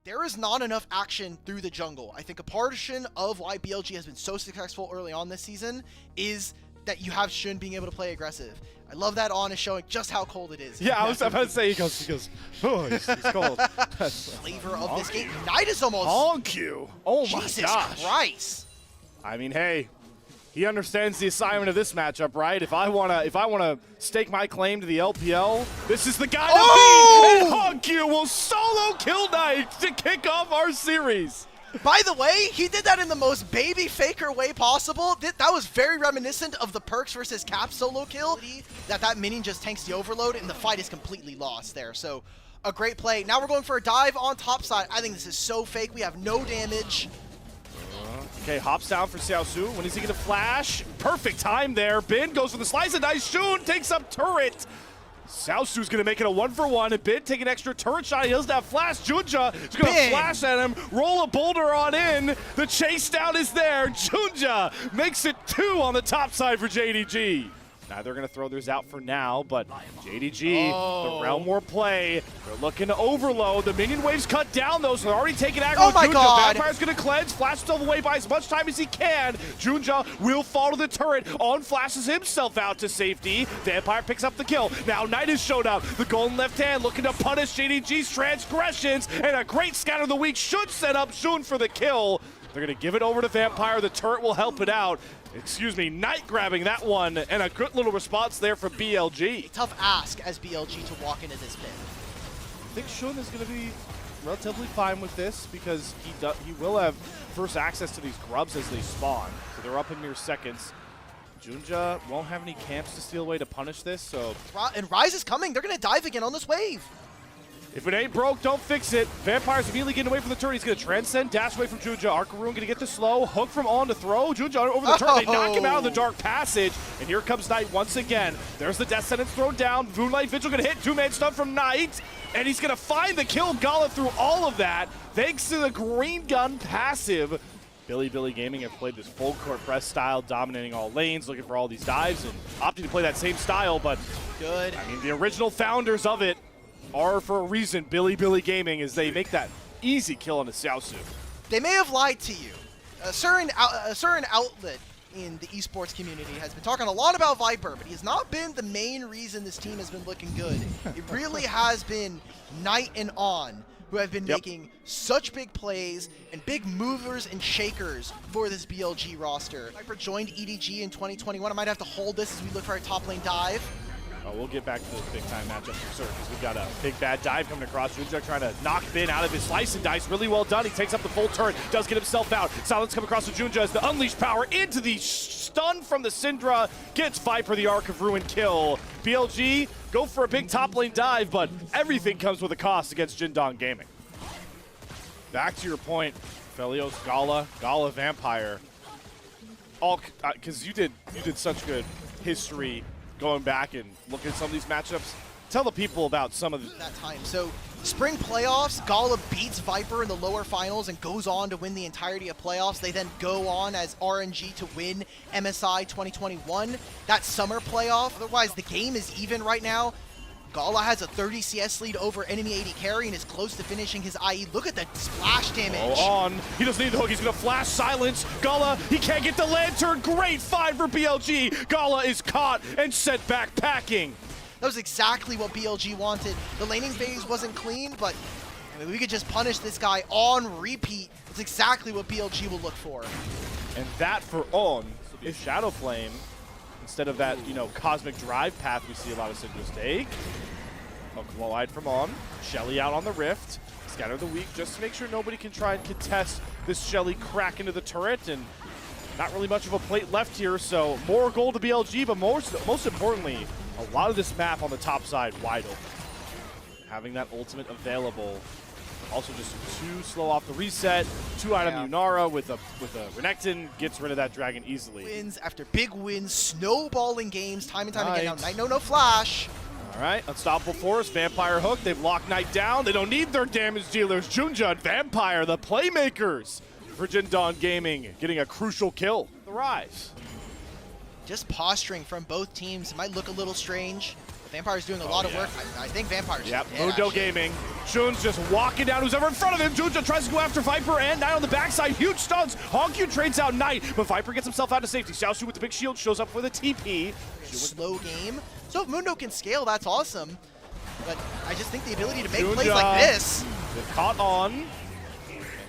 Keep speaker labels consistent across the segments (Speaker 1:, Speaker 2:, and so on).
Speaker 1: There is not enough action through the jungle. I think a portion of why BLG has been so successful early on this season is that you have Shun being able to play aggressive. I love that On is showing just how cold it is.
Speaker 2: Yeah, I was about to say, he goes, oh, he's cold.
Speaker 1: Flavor of this game. Knight is almost...
Speaker 2: Honk you. Oh my
Speaker 1: Jesus
Speaker 2: gosh.
Speaker 1: Christ.
Speaker 2: I mean, hey, he understands the assignment of this matchup, right? If I wanna stake my claim to the LPL, this is the guy to beat, and Honk you will solo kill Knight to kick off our series.
Speaker 1: By the way, he did that in the most baby faker way possible. That was very reminiscent of the Perks versus Cap solo kill. That minion just tanks the overload and the fight is completely lost there. So a great play. Now we're going for a dive on top side. I think this is so fake. We have no damage.
Speaker 2: Okay, hops down for Xiaosu. When is he gonna flash? Perfect time there. Bin goes for the slice and nice. Shun takes up turret. Xiaosu's gonna make it a 1-for-1, and Bin take an extra turret shot. He doesn't have flash. Junja is gonna flash at him, roll a boulder on in. The chase down is there. Junja makes it 2 on the top side for JDG. Now they're gonna throw theirs out for now, but JDG, the Realm War play, they're looking to overload. The minion wave's cut down though, so they're already taking aggro.
Speaker 1: Oh my
Speaker 2: Junja,
Speaker 1: God.
Speaker 2: Vampire's gonna cleanse, flash himself away by as much time as he can. Junja will fall to the turret. On flashes himself out to safety. Vampire picks up the kill. Now Knight has showed up. The golden left hand looking to punish JDG's transgressions, and a great scatter of the week should set up Shun for the kill. They're gonna give it over to Vampire. The turret will help it out. Excuse me, Knight grabbing that one, and a good little response there from BLG.
Speaker 1: Tough ask as BLG to walk into this pit.
Speaker 2: I think Shun is going to be relatively fine with this because he will have first access to these grubs as they spawn. So they're up in mere seconds. Junja won't have any camps to steal away to punish this, so...
Speaker 1: And Rise is coming. They're going to dive again on this wave.
Speaker 2: If it ain't broke, don't fix it. Vampire's immediately getting away from the turret. He's going to transcend, dash away from Junja. Arcaroon going to get the slow. Hook from On to throw. Junja over the turret. They knock him out of the dark passage. And here comes Knight once again. There's the death sentence thrown down. Moonlight Vigil going to hit. Two-man stun from Knight. And he's going to find the kill. Gala through all of that. Thanks to the green gun passive. Bilibili Gaming have played this full court press style, dominating all lanes, looking for all these dives, and opting to play that same style. But
Speaker 1: good.
Speaker 2: I mean, the original founders of it are for a reason Bilibili Gaming, as they make that easy kill on a Xiaosu.
Speaker 1: They may have lied to you. A certain outlet in the esports community has been talking a lot about Viper, but he has not been the main reason this team has been looking good. It really has been Knight and On who have been making such big plays and big movers and shakers for this BLG roster. Viper joined EDG in 2021. I might have to hold this as we look for our top lane dive.
Speaker 2: We'll get back to those big-time matchups for sure, because we've got a big bad dive coming across. Junja trying to knock Bin out of his slice and dice. Really well done. He takes up the full turret, does get himself out. Silence come across to Junja as the unleashed power into the stun from the Syndra. Gets Viper the Arc of Ruin kill. BLG go for a big top lane dive, but everything comes with a cost against Jindong Gaming. Back to your point, Felios, Gala Vampire. All because you did such good history going back and looking at some of these matchups. Tell the people about some of
Speaker 1: that time. So spring playoffs, Gala beats Viper in the lower finals and goes on to win the entirety of playoffs. They then go on as RNG to win MSI 2021. That summer playoff, otherwise the game is even right now. Gala has a 30 CS lead over enemy AD carry and is close to finishing his IE. Look at the splash damage.
Speaker 2: On. He doesn't need the hook. He's going to flash silence. Gala, he can't get the lantern. Great find for BLG. Gala is caught and sent back packing.
Speaker 1: That was exactly what BLG wanted. The laning phase wasn't clean, but I mean, we could just punish this guy on repeat. That's exactly what BLG will look for.
Speaker 2: And that for On is Shadow Flame. Instead of that, cosmic drive path we see a lot of Syndras take. Hook wide from On. Shelly out on the Rift. Scatter the weak just to make sure nobody can try and contest this Shelly crack into the turret. And not really much of a plate left here, so more gold to BLG, but most importantly, a lot of this map on the top side wide open. Having that ultimate available. Also just too slow off the reset. 2-item Yunara with a Renekton gets rid of that dragon easily.
Speaker 1: Wins after big wins, snowballing games time and time again. Now Knight, no flash.
Speaker 2: All right, Unstoppable Force, Vampire hook. They've locked Knight down. They don't need their damage dealers. Junja and Vampire, the playmakers for Jindong Gaming, getting a crucial kill. The Rise.
Speaker 1: Just posturing from both teams. It might look a little strange. Vampire's doing a lot of work. I think Vampire's
Speaker 2: Yep,
Speaker 1: dead,
Speaker 2: Mundo
Speaker 1: actually.
Speaker 2: Gaming. Jun's just walking down who's ever in front of him. Junja tries to go after Viper and Knight on the backside. Huge stuns. Hongyu trades out Knight, but Viper gets himself out of safety. Xiaoshu with the big shield shows up for the TP.
Speaker 1: Slow game. So if Mundo can scale, that's awesome. But I just think the ability to make
Speaker 2: Junja
Speaker 1: plays like this.
Speaker 2: gets caught on.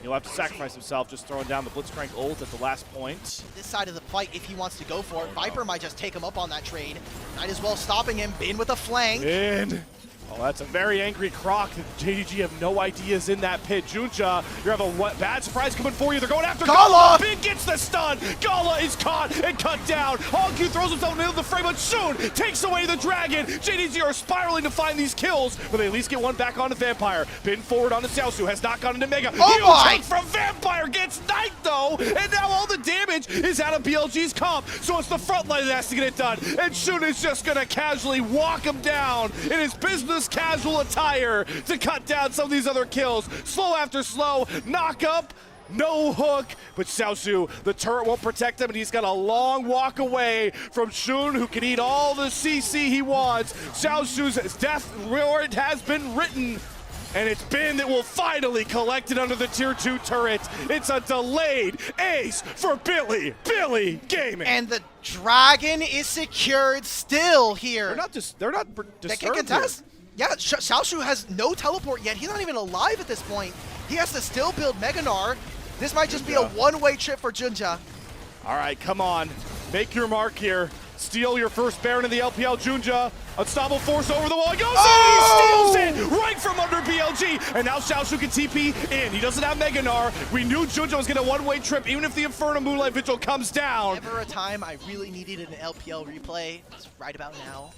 Speaker 2: He'll have to sacrifice himself, just throwing down the Blitzcrank ult at the last point.
Speaker 1: This side of the fight, if he wants to go for it, Viper might just take him up on that trade. Might as well stopping him. Bin with a flank.
Speaker 2: In. Oh, that's a very angry Croc. JDG have no ideas in that pit. Junja, you have a bad surprise coming for you. They're going after
Speaker 1: Gala!
Speaker 2: Bin gets the stun. Gala is caught and cut down. Hongyu throws himself in the middle of the frame, but soon takes away the dragon. JDG are spiraling to find these kills, but they at least get one back onto Vampire. Bin forward onto Xiaoshu, has not gone into Mega.
Speaker 1: Oh my!
Speaker 2: Take from Vampire, gets Knight though, and now all the damage is out of BLG's comp. So it's the front line that has to get it done, and Shun is just gonna casually walk him down in his business casual attire to cut down some of these other kills. Slow after slow, knock up, no hook, but Xiaoshu, the turret won't protect him, and he's got a long walk away from Shun, who can eat all the CC he wants. Xiaoshu's death warrant has been written, and it's Bin that will finally collect it under the tier 2 turret. It's a delayed ace for Bilibili Gaming.
Speaker 1: And the dragon is secured still here.
Speaker 2: They're not
Speaker 1: They can
Speaker 2: disturbed
Speaker 1: contest. Yeah, Xiaoshu has no teleport yet. He's not even alive at this point. He has to still build Meganar. This might just be a one-way trip for Junja.
Speaker 2: All right, come on. Make your mark here. Steal your first Baron in the LPL, Junja. Unstoppable force over the wall. He goes in, he steals it right from under BLG. And now Xiaoshu can TP in. He doesn't have Meganar. We knew Junja was getting a one-way trip, even if the Inferno Moonlight Vigil comes down.
Speaker 1: Ever a time I really needed an LPL replay. It's right about now.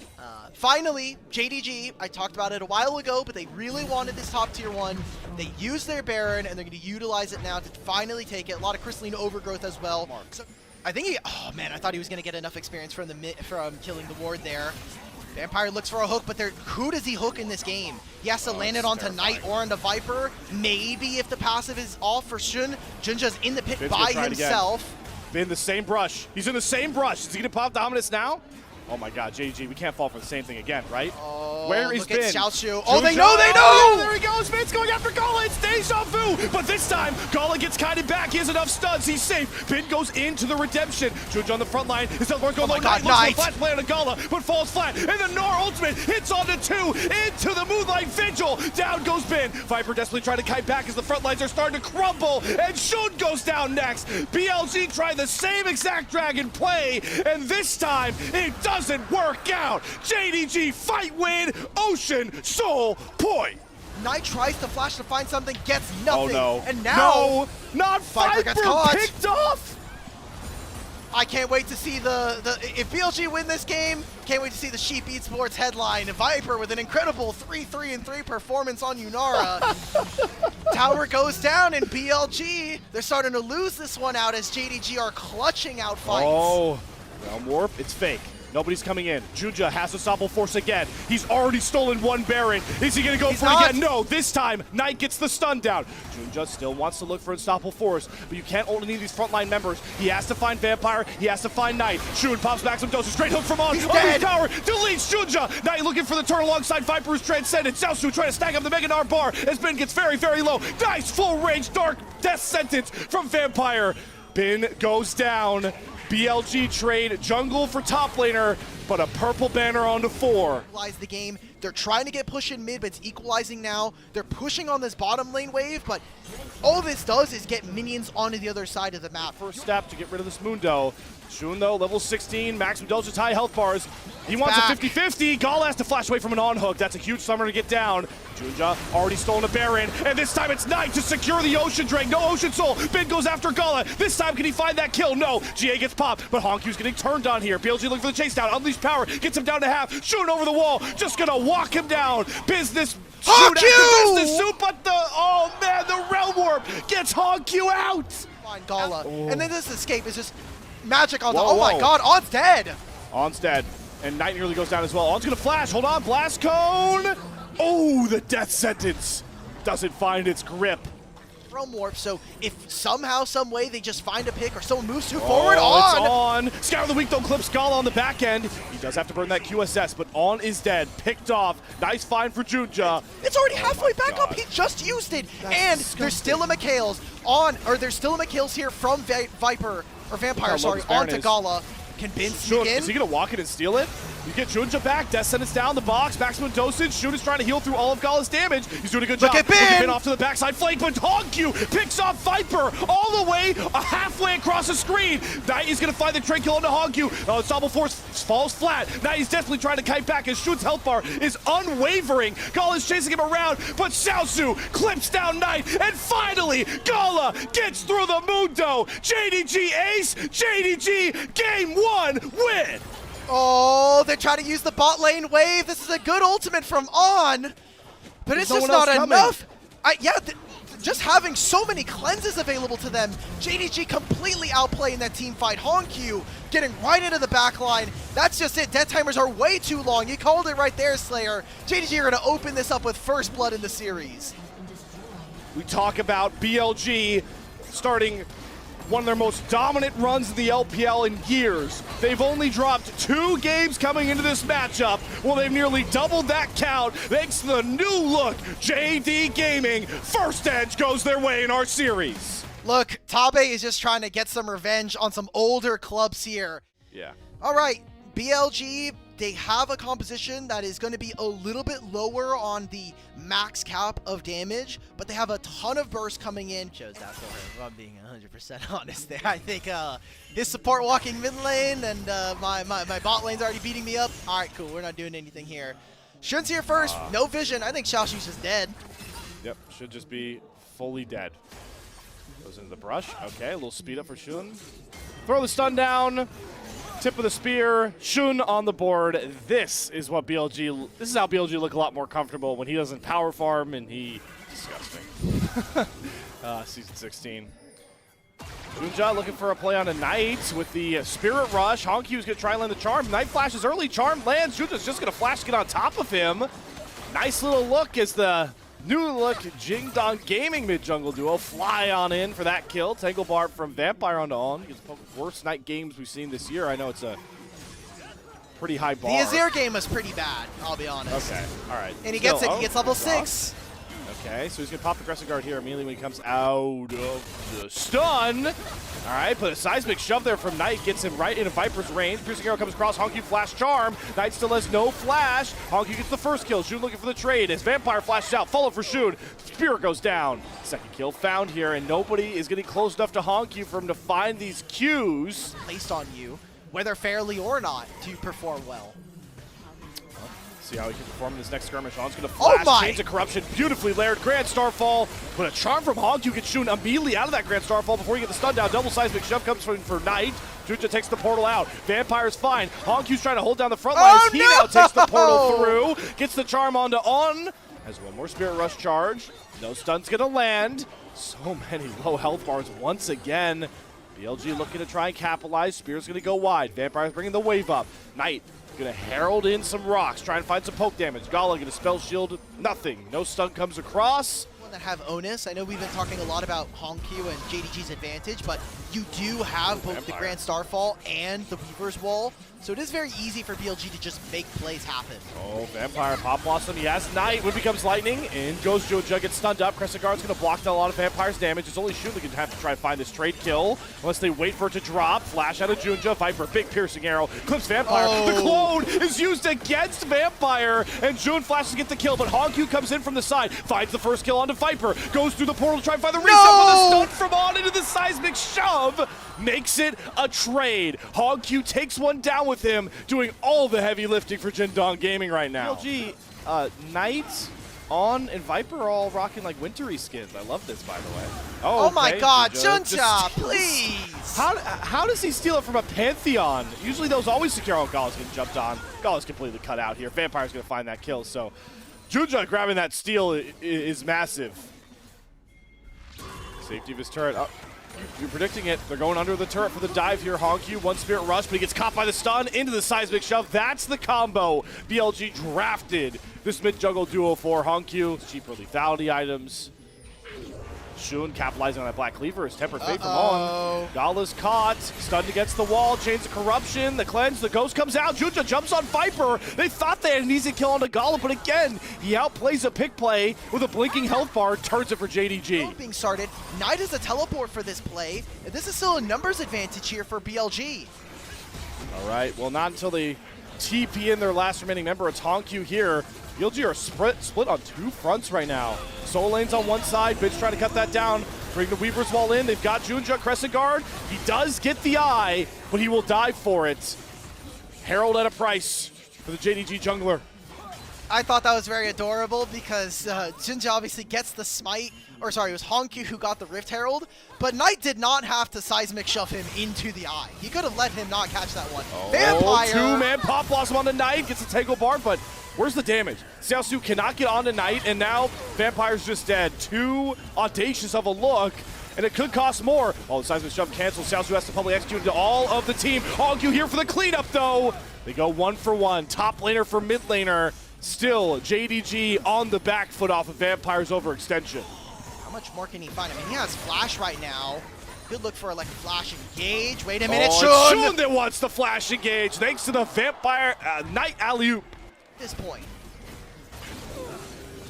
Speaker 1: Finally, JDG, I talked about it a while ago, but they really wanted this top tier 1. They used their Baron, and they're going to utilize it now to finally take it. A lot of crystalline overgrowth as well. So, I think oh man, I thought he was going to get enough experience from killing the ward there. Vampire looks for a hook, but who does he hook in this game? He has to land it onto Knight or onto Viper. Maybe if the passive is off for Shun, Junja's in the pit by himself.
Speaker 2: Bin the same brush. He's in the same brush. Is he going to pop Dominus now? Oh my god, JDG, we can't fall for the same thing again, right?
Speaker 1: Oh,
Speaker 2: where is Bin?
Speaker 1: Look at Xiaoshu. Oh, they know, they know!
Speaker 2: Yeah, there he goes. Bin's going after Gala. It's deja vu. But this time, Gala gets kited back. He has enough stuns. He's safe. Bin goes into the redemption. Junja on the front line. His teleport's going low. Knight looks for the flash play on Gala, but falls flat. And the Nor ultimate hits onto 2 into the Moonlight Vigil. Down goes Bin. Viper desperately trying to kite back as the front lines are starting to crumble. And Shun goes down next. BLG tried the same exact dragon play, and this time it doesn't work out. JDG fight win, Ocean Soul point.
Speaker 1: Knight tries to flash to find something, gets nothing.
Speaker 2: Oh no.
Speaker 1: And now,
Speaker 2: no, not
Speaker 1: Viper gets
Speaker 2: Viper
Speaker 1: caught.
Speaker 2: picked off.
Speaker 1: I can't wait to see if BLG win this game, can't wait to see the Sheep Esports headline. Viper with an incredible 3-3-3 performance on Yunara. Tower goes down, and BLG, they're starting to lose this one out as JDG are clutching out fights.
Speaker 2: Oh, Realm Warp, it's fake. Nobody's coming in. Junja has Unstoppable Force again. He's already stolen one Baron. Is he going to go for it again? No, this time, Knight gets the stun down. Junja still wants to look for Unstoppable Force, but you can't only need these frontline members. He has to find Vampire. He has to find Knight. Shun pops back some doses. Straight hook from On. Unleash Power deletes Junja. Knight looking for the turn alongside Viper's Transcendent. Xiaoshu trying to stack up the Meganar bar as Bin gets very, very low. Nice full range Dark Death Sentence from Vampire. Bin goes down. BLG trade jungle for top laner, but a purple banner onto 4.
Speaker 1: Equalize the game. They're trying to get push in mid, but it's equalizing now. They're pushing on this bottom lane wave, but all this does is get minions onto the other side of the map.
Speaker 2: First step to get rid of this Mundo. Shun, though, level 16, maximum indulgence, high health bars. He wants a 50-50. Gala has to flash away from an on-hook. That's a huge summoner to get down. Junja already stolen a Baron, and this time it's Knight to secure the Ocean Drake. No Ocean Soul. Bin goes after Gala. This time, can he find that kill? No. GA gets popped, but Honkyu's getting turned on here. BLG looking for the chase down. Unleash Power gets him down to half. Shooting over the wall. Just gonna walk him down. Business
Speaker 1: Honku!
Speaker 2: Business suit, but oh man, the Realm Warp gets Honkyu out.
Speaker 1: Find Gala, and then this escape is just magic on
Speaker 2: whoa,
Speaker 1: my god, On's dead.
Speaker 2: On's dead, and Knight nearly goes down as well. On's gonna flash. Hold on, Blast Cone. Oh, the Death Sentence doesn't find its grip.
Speaker 1: from Warp, so if somehow, some way they just find a pick or someone moves too forward,
Speaker 2: It's on! Scour of the Week though clips Gala on the back end. He does have to burn that QSS, but On is dead. Picked off. Nice find for Junja.
Speaker 1: It's already halfway back up. He just used it.
Speaker 2: That's
Speaker 1: and
Speaker 2: disgusting.
Speaker 1: there's still a there's still a McHale's here from Viper, or Vampire, sorry, onto Gala. Can Bin sneak in?
Speaker 2: Is he going to walk in and steal it? You get Junja back. Death Sentence down the box. Maximum dosage. Shun is trying to heal through all of Gala's damage. He's doing a good job.
Speaker 1: Look at Bin
Speaker 2: off to the backside flank, but Hongq picks off Viper all the way halfway across the screen. Knight is going to find the trade kill onto Hongq. Ensemble Force falls flat. Knight is definitely trying to kite back as Shun's health bar is unwavering. Gala is chasing him around, but Xiaosu clips down Knight, and finally Gala gets through the Mundo. JDG ace. JDG game 1 win.
Speaker 1: Oh, they're trying to use the bot lane wave. This is a good ultimate from On, but it's just not enough. Just having so many cleanses available to them. JDG completely outplaying that team fight. Hongq getting right into the back line. That's just it. Death timers are way too long. You called it right there, Slayer. JDG are going to open this up with first blood in the series.
Speaker 2: We talk about BLG starting one of their most dominant runs in the LPL in years. They've only dropped 2 games coming into this matchup. Well, they've nearly doubled that count thanks to the new look JD Gaming. First edge goes their way in our series.
Speaker 1: Look, Tabe is just trying to get some revenge on some older clubs here.
Speaker 2: Yeah.
Speaker 1: All right, BLG, they have a composition that is going to be a little bit lower on the max cap of damage, but they have a ton of burst coming in. Shows that for him, if I'm being 100% honest there. I think this support walking mid lane and my bot lane's already beating me up. All right, cool, we're not doing anything here. Shun's here first, no vision. I think Xiaoshu's just dead.
Speaker 2: Yep, should just be fully dead. Goes into the brush. Okay, a little speed up for Shun. Throw the stun down. Tip of the spear, Shun on the board. This is how BLG look a lot more comfortable when he doesn't power farm and he disgusting. Season 16. Junja looking for a play on a Knight with the Spirit Rush. Hongq's gonna try and land the Charm. Knight flashes early, Charm lands. Junja's just gonna flash to get on top of him. Nice little look as the new look Jingdong Gaming mid-jungle duo fly on in for that kill. Tangle Bar from Vampire onto On. It's the worst Knight games we've seen this year. I know it's a pretty high bar.
Speaker 1: The Azir game was pretty bad, I'll be honest.
Speaker 2: Okay, all right.
Speaker 1: And he gets level 6.
Speaker 2: Okay, so he's going to pop the Crescent Guard here immediately when he comes out of the stun. All right, but a seismic shove there from Knight gets him right into Viper's range. Piercing Arrow comes across, Hongq flash charm. Knight still has no flash. Hongq gets the first kill. Shun looking for the trade as Vampire flashes out. Follow for Shun. Spirit goes down. Second kill found here, and nobody is getting close enough to Hongq for him to find these Qs.
Speaker 1: Placed on you, whether fairly or not, to perform well.
Speaker 2: See how he can perform in this next skirmish. On's going to flash, Chains of Corruption, beautifully layered. Grand Starfall, but a charm from Hongq gets Shun immediately out of that Grand Starfall before you get the stun down. Double seismic shove comes for Knight. Junja takes the portal out. Vampire's fine. Hongq's trying to hold down the front line as he now takes the portal through. Gets the charm onto On. Has one more Spirit Rush charge. No stun's going to land. So many low health bars once again. BLG looking to try and capitalize. Spear's going to go wide. Vampire's bringing the wave up. Knight gonna herald in some rocks, try and find some poke damage. Gala gonna spell shield, nothing. No stun comes across.
Speaker 1: That have onus. I know we've been talking a lot about Hongq and JDG's advantage, but you do have both the Grand Starfall and the Weaver's Wall, so it is very easy for BLG to just make plays happen.
Speaker 2: Oh, Vampire Pop Blossom, he has Knight. When becomes Lightning, in goes Junja, gets stunned up. Crescent Guard's gonna block down a lot of Vampire's damage. It's only Shun that can have to try and find this trade kill, unless they wait for it to drop. Flash out of Junja, Viper, big piercing arrow, clips Vampire. The clone is used against Vampire, and Jun flashes to get the kill, but Hongq comes in from the side, finds the first kill onto Viper, goes through the portal to try and find the reset, but the stun from On into the seismic shove makes it a trade. Hongq takes one down with him, doing all the heavy lifting for Jingdong Gaming right now. BLG, Knight, On, and Viper are all rocking like wintry skins. I love this, by the way.
Speaker 1: Oh my god, Junja, please!
Speaker 2: How does he steal it from a Pantheon? Usually those always secure. Oh, Gala's getting jumped on. Gala's completely cut out here. Vampire's going to find that kill, so Junja grabbing that steal is massive. Safety of his turret. You're predicting it. They're going under the turret for the dive here. Hongq, one Spirit Rush, but he gets caught by the stun into the seismic shove. That's the combo. BLG drafted this mid-jungle duo for Hongq. Cheaper lethality items. Shun capitalizing on that Black Cleaver. His Tempered Fate from On. Gala's caught. Stunned against the wall. Chains of Corruption. The cleanse. The ghost comes out. Junja jumps on Viper. They thought they had an easy kill on Gala, but again, he outplays a pick play with a blinking health bar. Turns it for JDG.
Speaker 1: Being started. Knight is a teleport for this play. This is still a numbers advantage here for BLG.
Speaker 2: All right. Well, not until they TP in their last remaining member. It's Honkyu here. BLG are split on two fronts right now. Soul Lane's on one side. Bitch trying to cut that down. Bring the Weaver's Wall in. They've got Junja, Crescent Guard. He does get the eye, but he will die for it. Herald at a price for the JDG jungler.
Speaker 1: I thought that was very adorable because Junja obviously gets the smite, or sorry, it was Honkyu who got the Rift Herald, but Knight did not have to seismic shove him into the eye. He could have let him not catch that one. Vampire!
Speaker 2: Two-man Pop Blossom on the Knight, gets the Tangle Bard, but where's the damage? Xiaosu cannot get on the Knight, and now Vampire's just dead. Too audacious of a look, and it could cost more. Oh, the seismic shove cancels. Xiaosu has to publicly execute to all of the team. Honkyu here for the cleanup, though. They go 1 for 1. Top laner for mid laner. Still, JDG on the back foot off of Vampire's overextension.
Speaker 1: How much more can he find? I mean, he has Flash right now. Good look for like a Flash engage. Wait a minute,
Speaker 2: Shun that wants the Flash engage thanks to the Vampire Knight alley-oop.
Speaker 1: At this point.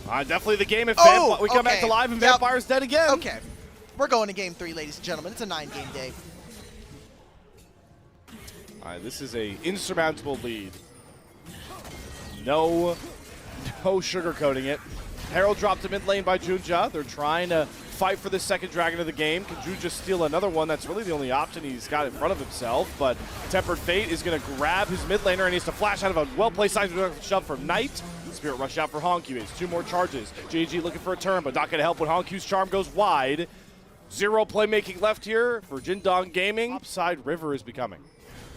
Speaker 2: Definitely the game if we come back to live and Vampire's dead again.
Speaker 1: Okay, we're going to game 3, ladies and gentlemen. It's a 9-game day.
Speaker 2: All right, this is a insurmountable lead. No sugarcoating it. Herald dropped to mid lane by Junja. They're trying to fight for the second dragon of the game. Can Junja steal another one? That's really the only option he's got in front of himself. But Tempered Fate is going to grab his mid laner and he has to flash out of a well-placed seismic shove from Knight. Spirit Rush out for Honkyu. It's 2 more charges. JDG looking for a turn, but not going to help when Honkyu's charm goes wide. 0 playmaking left here for Jindong Gaming. Upside River is becoming.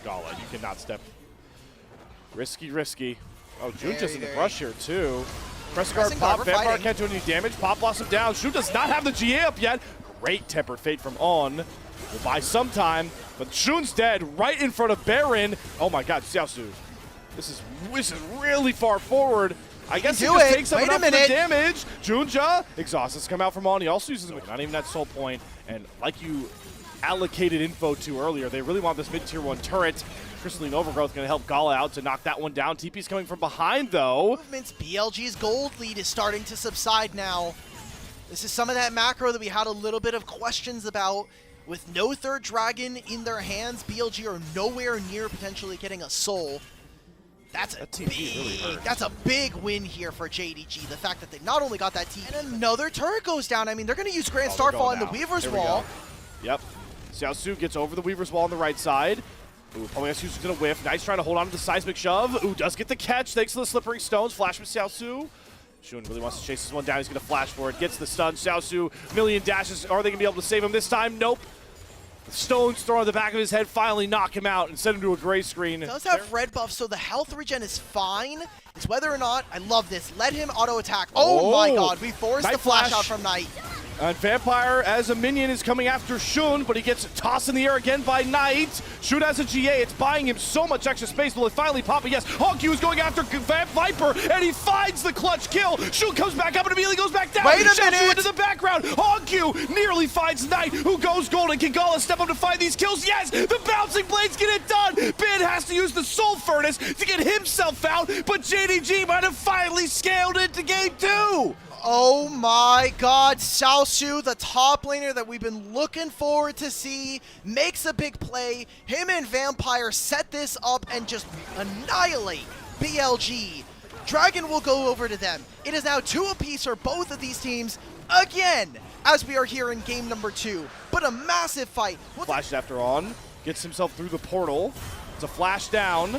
Speaker 2: Gala, you cannot step. Risky. Oh, Junja's in the brush here, too. Crescent Guard pop. Vampire can't do any damage. Pop Blossom down. Shun does not have the GA up yet. Great Tempered Fate from On. Will buy some time, but Shun's dead right in front of Baron. Oh my god, Xiaosu. This is really far forward. I guess he just takes up enough of the damage. Junja, Exhaust has come out from On. He also uses not even that soul point. And like you allocated info to earlier, they really want this mid-tier 1 turret. Crystalline Overgrowth going to help Gala out to knock that one down. TP's coming from behind, though.
Speaker 1: Movements. BLG's gold lead is starting to subside now. This is some of that macro that we had a little bit of questions about. With no third dragon in their hands, BLG are nowhere near potentially getting a soul. That's a big win here for JDG. The fact that they not only got that TP, and another turret goes down. I mean, they're going to use Grand Starfall in the Weaver's Wall.
Speaker 2: Yep. Xiaosu gets over the Weaver's Wall on the right side. Ooh, probably Xiaosu's going to whiff. Nice trying to hold on to the seismic shove. Ooh, does get the catch thanks to the slippery stones. Flash from Xiaosu. Shun really wants to chase this one down. He's going to flash for it. Gets the stun. Xiaosu, million dashes. Are they going to be able to save him this time? Nope. The stones thrown on the back of his head finally knock him out and send him to a gray screen.
Speaker 1: He does have red buff, so the health regen is fine. It's whether or not, I love this, let him auto attack. Oh my god, we forced the flash out from Knight.
Speaker 2: And Vampire, as a minion, is coming after Shun, but he gets tossed in the air again by Knight. Shun has a GA. It's buying him so much extra space. Will it finally pop it? Yes. Honkyu is going after Viper, and he finds the clutch kill. Shun comes back up and immediately goes back down.
Speaker 1: Wait a minute!
Speaker 2: Into the background. Honkyu nearly finds Knight, who goes golden. Can Gala step up to find these kills? Yes! The bouncing blades get it done. Bin has to use the Soul Furnace to get himself out, but JDG might have finally scaled into game 2.
Speaker 1: Oh my god, Xiaosu, the top laner that we've been looking forward to see, makes a big play. Him and Vampire set this up and just annihilate BLG. Dragon will go over to them. It is now 2 apiece for both of these teams again, as we are here in game number 2. But a massive fight.
Speaker 2: Flash after On, gets himself through the portal. It's a flash down.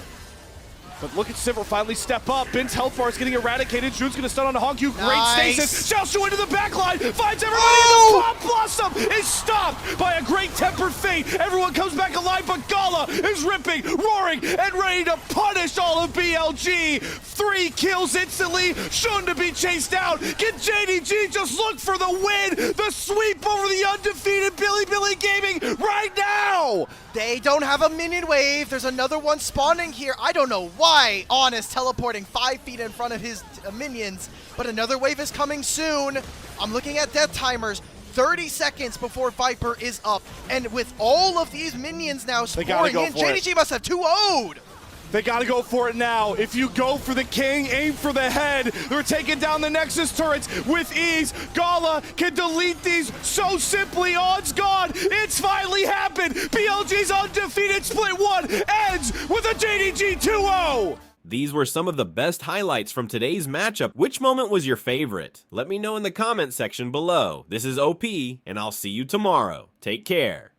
Speaker 2: But look at Sivir finally step up. Bin's health bar is getting eradicated. Jun's going to stun on Honkyu. Great stasis. Xiaosu into the backline. Finds everybody. The Pop Blossom is stopped by a great Tempered Fate. Everyone comes back alive, but Gala is ripping, roaring, and ready to punish all of BLG. 3 kills instantly. Shun to be chased out. Can JDG just look for the win? The sweep over the undefeated Bilibili Gaming right now.
Speaker 1: They don't have a minion wave. There's another one spawning here. I don't know why On is teleporting 5 feet in front of his minions, but another wave is coming soon. I'm looking at death timers. 30 seconds before Viper is up, and with all of these minions now
Speaker 2: They gotta
Speaker 1: pouring
Speaker 2: go
Speaker 1: in,
Speaker 2: for it.
Speaker 1: JDG must have 2-0'd.
Speaker 2: They gotta go for it now. If you go for the king, aim for the head. They're taking down the Nexus turrets with ease. Gala can delete these so simply. Odds gone. It's finally happened. BLG's undefeated split 1 ends with a JDG 2-0.
Speaker 3: These were some of the best highlights from today's matchup. Which moment was your favorite? Let me know in the comment section below. This is OP, and I'll see you tomorrow. Take care.